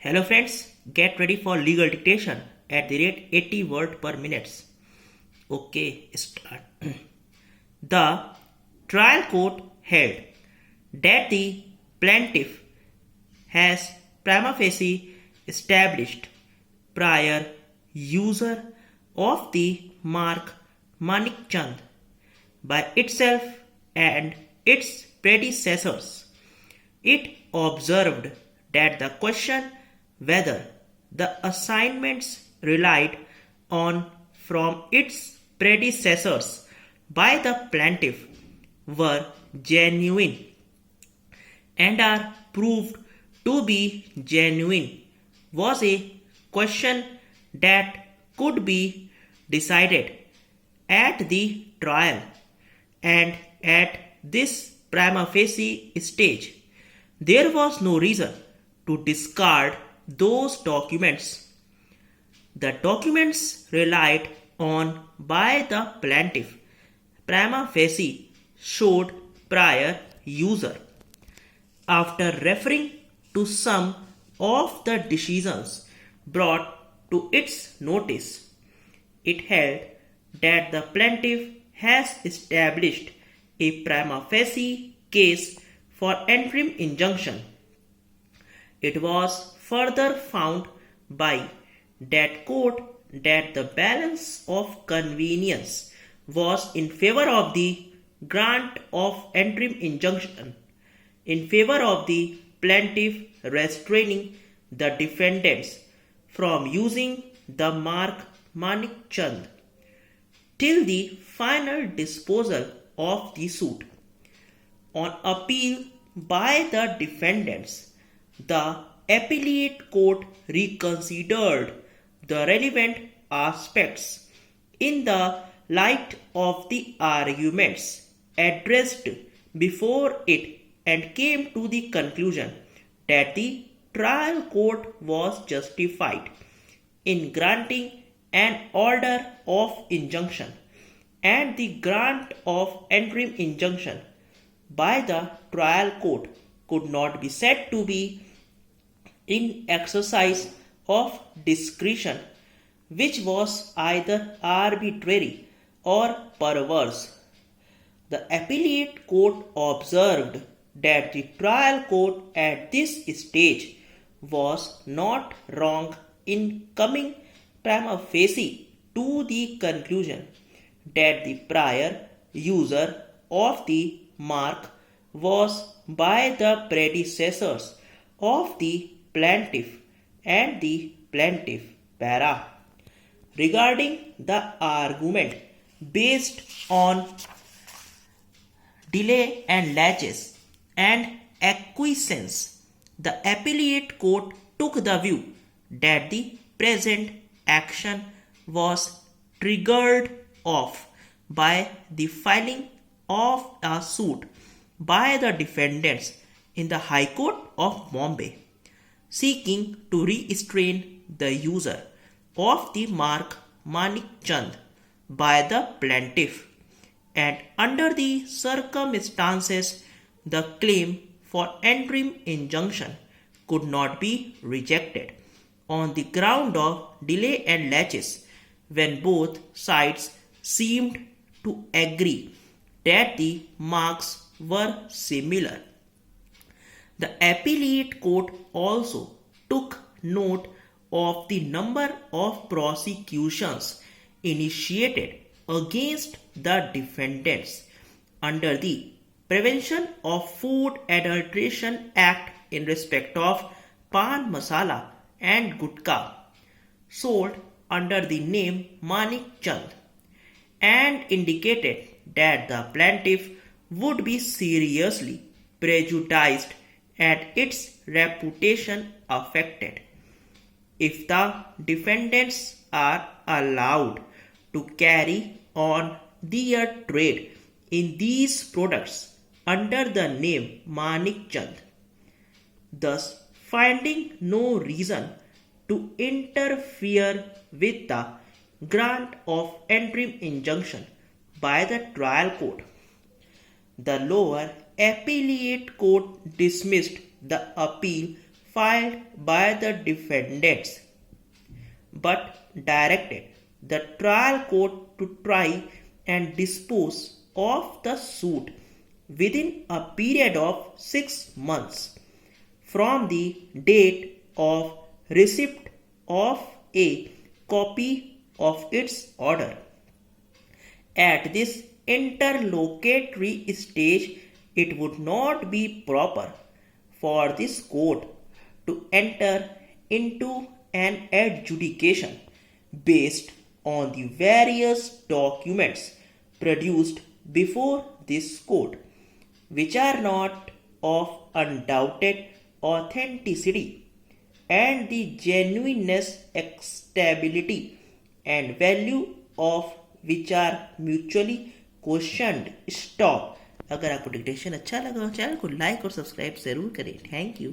Hello friends, get ready for legal dictation at the rate 80 word per minute. Okay, start. The trial court held that the plaintiff has prima facie established prior user of the mark Manik Chand by itself and its predecessors. It observed that the question whether the assignments relied on from its predecessors by the plaintiff were genuine and are proved to be genuine was a question that could be decided at the trial, and at this prima facie stage there was no reason to discard those documents. The documents relied on by the plaintiff prima facie showed prior user. After referring to some of the decisions brought to its notice, it held that the plaintiff has established a prima facie case for interim injunction. It was further found by that court that the balance of convenience was in favor of the grant of interim injunction, in favor of the plaintiff restraining the defendants from using the mark Manik Chand till the final disposal of the suit. On appeal by the defendants, the appellate court reconsidered the relevant aspects in the light of the arguments addressed before it and came to the conclusion that the trial court was justified in granting an order of injunction, and the grant of interim injunction by the trial court could not be said to be in exercise of discretion, which was either arbitrary or perverse. The appellate court observed that the trial court at this stage was not wrong in coming prima facie to the conclusion that the prior user of the mark was by the predecessors of the plaintiff and the plaintiff para. Regarding the argument based on delay and laches and acquiescence, the appellate court took the view that the present action was triggered off by the filing of a suit by the defendants in the High Court of Bombay, seeking to restrain the user of the mark Manik Chand by the plaintiff, and under the circumstances the claim for interim injunction could not be rejected on the ground of delay and laches when both sides seemed to agree that the marks were similar. The appellate court also took note of the number of prosecutions initiated against the defendants under the Prevention of Food Adulteration Act in respect of pan masala and gutka sold under the name Manik Chand, and indicated that the plaintiff would be seriously prejudiced and its reputation affected if the defendants are allowed to carry on their trade in these products under the name Manik Chand, thus finding no reason to interfere with the grant of interim injunction by the trial court. The lower appellate court dismissed the appeal filed by the defendants, but directed the trial court to try and dispose of the suit within a period of 6 months from the date of receipt of a copy of its order. At this interlocutory stage, it would not be proper for this court to enter into an adjudication based on the various documents produced before this court, which are not of undoubted authenticity and the genuineness, stability and value of which are mutually questioned. Stop. अगर आपको dictation अच्छा लगा हो channel को like और subscribe जरूर करें। Thank you.